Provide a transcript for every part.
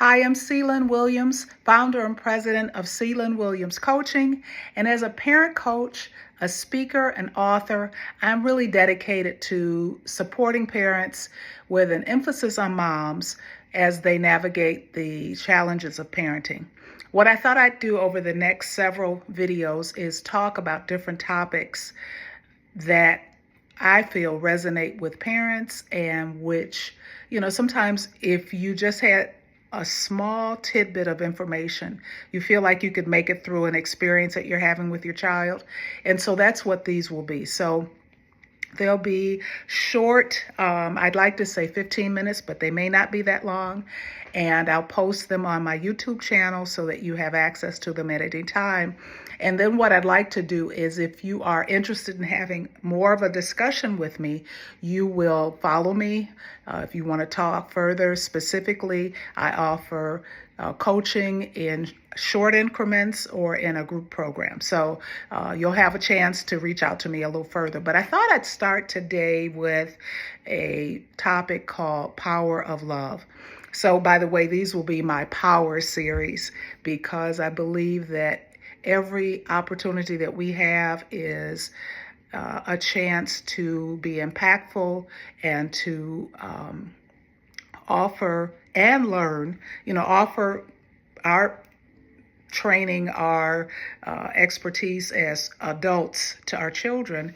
Hi, I'm Lynn Williams, founder and president of Lynn Williams Coaching. And as a parent coach, a speaker, and author, I'm really dedicated to supporting parents with an emphasis on moms as they navigate the challenges of parenting. What I thought I'd do over the next several videos is talk about different topics that I feel resonate with parents and which, sometimes if you just had a small tidbit of information, you feel like you could make it through an experience that you're having with your child. And so that's what these will be. So they'll be short, I'd like to say 15 minutes, but they may not be that long. And I'll post them on my YouTube channel so that you have access to them at any time. And then what I'd like to do is, if you are interested in having more of a discussion with me, you will follow me. If you want to talk further specifically, I offer coaching in short increments or in a group program. So you'll have a chance to reach out to me a little further. But I thought I'd start today with a topic called Power of Love. So, by the way, these will be my power series because I believe that every opportunity that we have is a chance to be impactful and to offer and learn, offer our training, our expertise as adults to our children,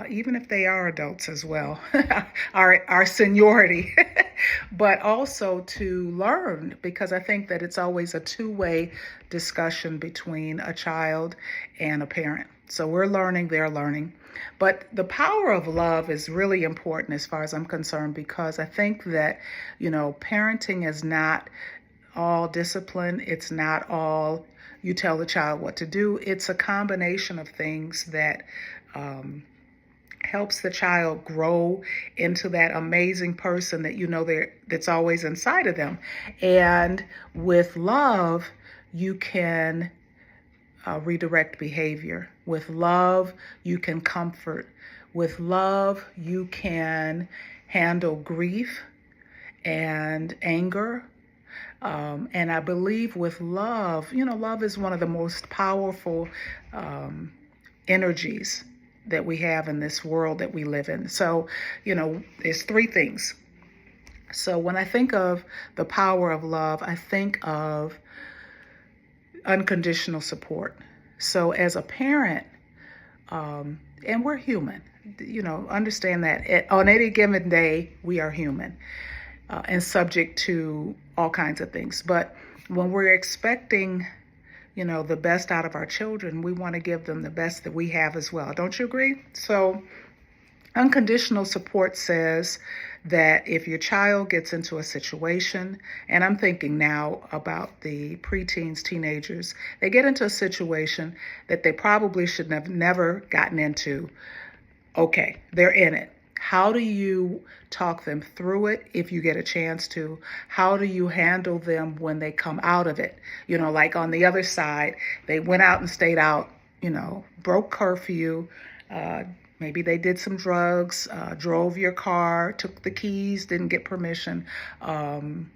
even if they are adults as well, our seniority, but also to learn, because I think that it's always a two-way discussion between a child and a parent. So we're learning, they're learning. But the power of love is really important as far as I'm concerned, because I think that, parenting is not all discipline. It's not all you tell the child what to do. It's a combination of things that helps the child grow into that amazing person that that's always inside of them. And with love, you can redirect behavior. With love, you can comfort. With love, you can handle grief and anger. And I believe with love, love is one of the most powerful energies that we have in this world that we live in. So, there's three things. So when I think of the power of love, I think of unconditional support. So as a parent, and we're human, understand that on any given day, we are human and subject to all kinds of things. But when we're expecting the best out of our children, we want to give them the best that we have as well. Don't you agree? So unconditional support says that if your child gets into a situation, and I'm thinking now about the preteens, teenagers, they get into a situation that they probably should have never gotten into. Okay, they're in it. How do you talk them through it if you get a chance to? How do you handle them when they come out of it? Like on the other side, they went out and stayed out, broke curfew, maybe they did some drugs, drove your car, took the keys, didn't get permission. I'm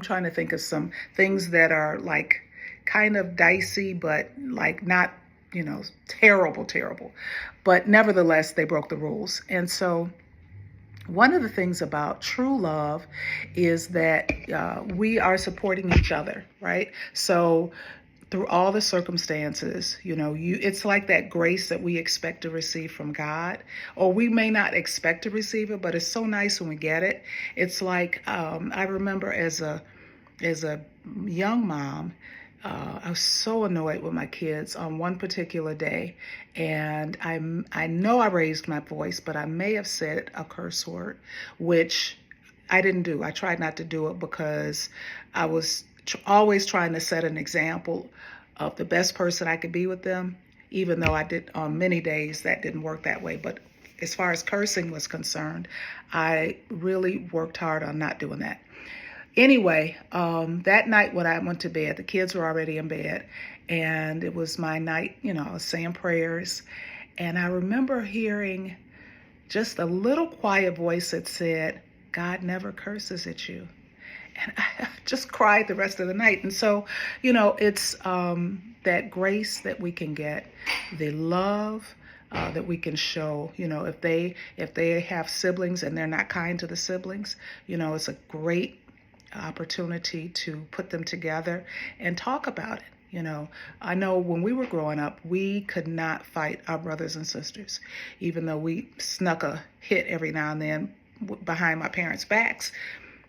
trying to think of some things that are like kind of dicey, but like not, terrible. But nevertheless, they broke the rules. And so one of the things about true love is that we are supporting each other, right? So through all the circumstances, it's like that grace that we expect to receive from God, or we may not expect to receive it, but it's so nice when we get it. It's like, I remember as a young mom, I was so annoyed with my kids on one particular day, and I know I raised my voice, but I may have said a curse word, which I didn't do. I tried not to do it because I was always trying to set an example of the best person I could be with them, even though I did on many days that didn't work that way. But as far as cursing was concerned, I really worked hard on not doing that. Anyway, that night when I went to bed, the kids were already in bed, and it was my night, I was saying prayers, and I remember hearing just a little quiet voice that said, God never curses at you. And I just cried the rest of the night. And so, it's that grace that we can get, the love that we can show. If they have siblings and they're not kind to the siblings, it's a great opportunity to put them together and talk about it. I know when we were growing up, we could not fight our brothers and sisters, even though we snuck a hit every now and then behind my parents' backs.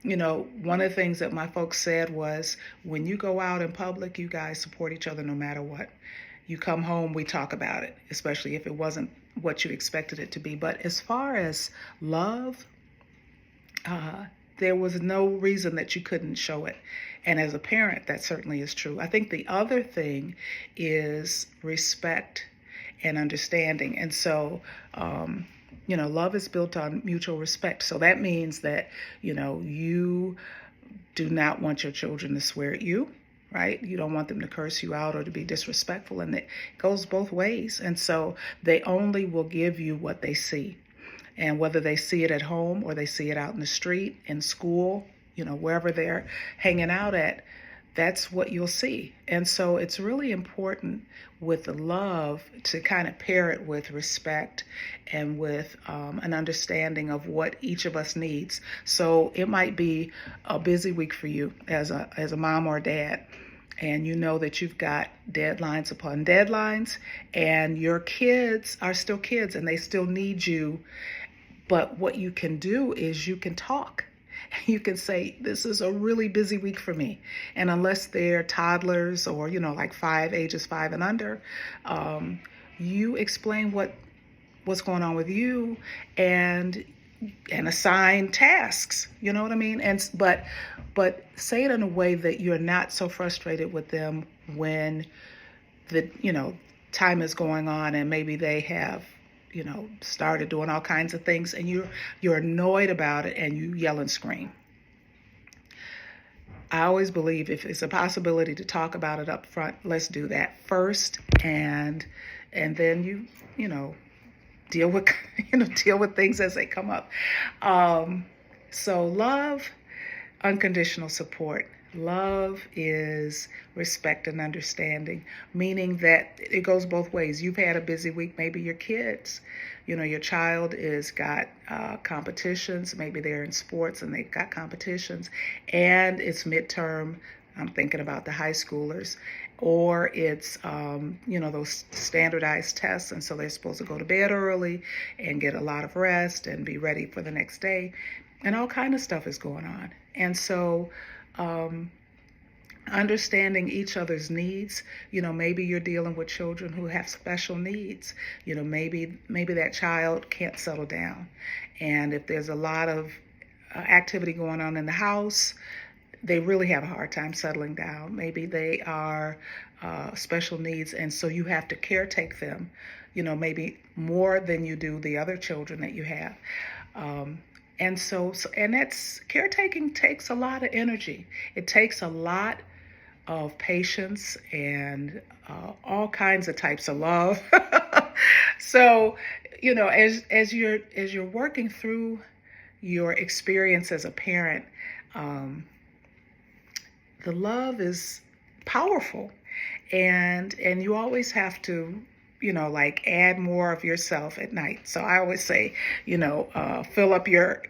One of the things that my folks said was, when you go out in public, you guys support each other no matter what. You come home, we talk about it, especially if it wasn't what you expected it to be. But as far as love, there was no reason that you couldn't show it. And as a parent, that certainly is true. I think the other thing is respect and understanding. And so, love is built on mutual respect. So that means that, you do not want your children to swear at you, right? You don't want them to curse you out or to be disrespectful. And it goes both ways. And so they only will give you what they see. And whether they see it at home or they see it out in the street, in school, wherever they're hanging out at, that's what you'll see. And so it's really important with the love to kind of pair it with respect and with an understanding of what each of us needs. So it might be a busy week for you as a mom or dad, and you know that you've got deadlines upon deadlines, and your kids are still kids and they still need you. But what you can do is you can talk. You can say, this is a really busy week for me. And unless they're toddlers or, like ages 5 and under, you explain what's going on with you and assign tasks. You know what I mean? But say it in a way that you're not so frustrated with them when the, time is going on and maybe they have started doing all kinds of things and you're annoyed about it and you yell and scream. I always believe if it's a possibility to talk about it up front, let's do that first, and then you deal with things as they come up. So love, unconditional support. Love is respect and understanding, meaning that it goes both ways. You've had a busy week, maybe your kids, your child is got competitions, maybe they're in sports and they've got competitions, and it's midterm. I'm thinking about the high schoolers, or it's, those standardized tests. And so they're supposed to go to bed early and get a lot of rest and be ready for the next day. And all kind of stuff is going on. And so, understanding each other's needs, maybe you're dealing with children who have special needs, maybe that child can't settle down. And if there's a lot of activity going on in the house, they really have a hard time settling down. Maybe they are special needs, and so you have to caretake them, maybe more than you do the other children that you have. And that's caretaking takes a lot of energy. It takes a lot of patience and all kinds of types of love. So, as you're working through your experience as a parent, the love is powerful, and you always have to add more of yourself at night. So I always say, fill up your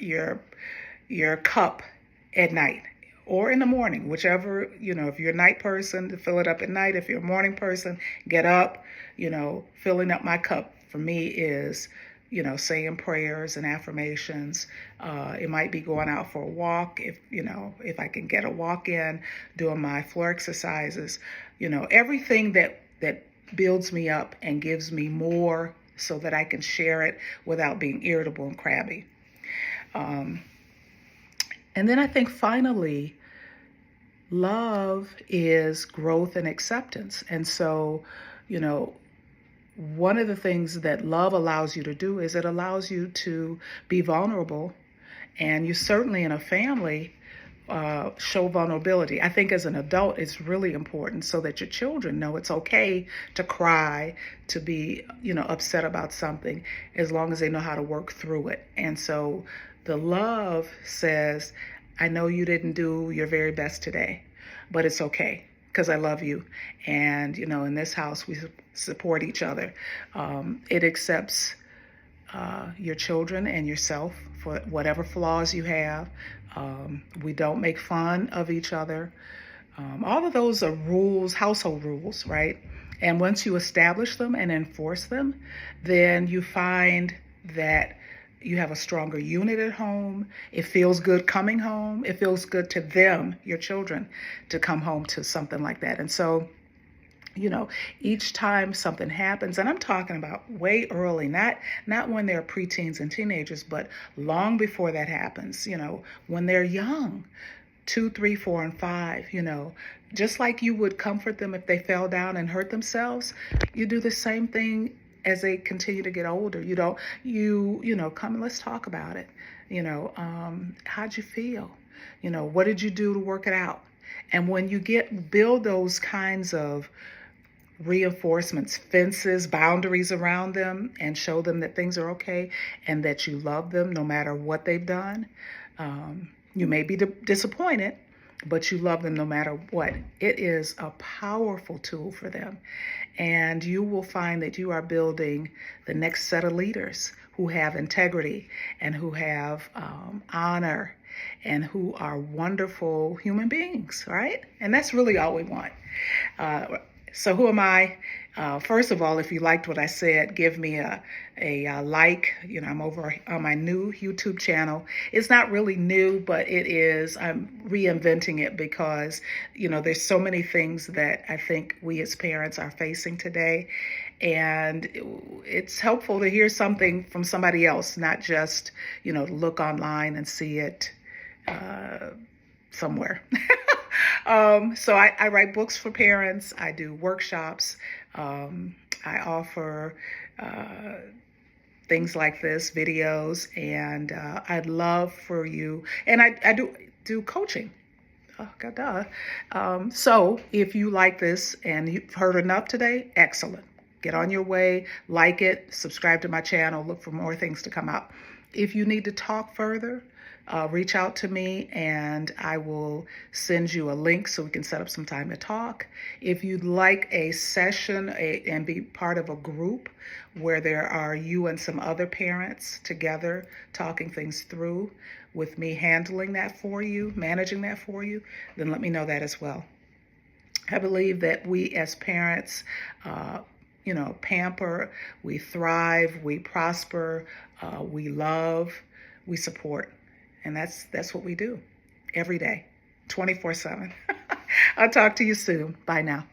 cup at night or in the morning, whichever, if you're a night person, to fill it up at night. If you're a morning person, get up. Filling up my cup for me is, saying prayers and affirmations. It might be going out for a walk if I can get a walk in, doing my floor exercises, everything that builds me up and gives me more so that I can share it without being irritable and crabby. And then I think finally, love is growth and acceptance. And so, one of the things that love allows you to do is it allows you to be vulnerable. And you certainly in a family show vulnerability. I think as an adult, it's really important so that your children know it's okay to cry, to be, upset about something, as long as they know how to work through it. And so the love says, I know you didn't do your very best today, but it's okay because I love you. And, in this house, we support each other. It accepts your children and yourself for whatever flaws you have. We don't make fun of each other. All of those are rules, household rules, right? And once you establish them and enforce them, then you find that you have a stronger unit at home. It feels good coming home. It feels good to them, your children, to come home to something like that. And so, each time something happens, and I'm talking about way early, not when they're preteens and teenagers, but long before that happens, when they're young, 2, 3, 4, and 5, just like you would comfort them if they fell down and hurt themselves, you do the same thing as they continue to get older. Come and let's talk about it. How'd you feel? What did you do to work it out? And when you build those kinds of reinforcements, fences, boundaries around them, and show them that things are okay and that you love them no matter what they've done. You may be disappointed, but you love them no matter what. It is a powerful tool for them. And you will find that you are building the next set of leaders who have integrity and who have honor and who are wonderful human beings, right? And that's really all we want. So who am I? First of all, if you liked what I said, give me a like. I'm over on my new YouTube channel. It's not really new, but it is. I'm reinventing it because, there's so many things that I think we as parents are facing today. And it's helpful to hear something from somebody else, not just, look online and see it somewhere. So I write books for parents. I do workshops. I offer things like this, videos, and I'd love for you. And I do coaching. Oh, God, duh. So if you like this and you've heard enough today, excellent. Get on your way, like it, subscribe to my channel, look for more things to come out. If you need to talk further, reach out to me and I will send you a link so we can set up some time to talk. If you'd like a session and be part of a group where there are you and some other parents together talking things through with me handling that for you, managing that for you, then let me know that as well. I believe that we as parents, pamper, we thrive, we prosper, we love, we support. And that's what we do every day, 24/7. I'll talk to you soon. Bye now.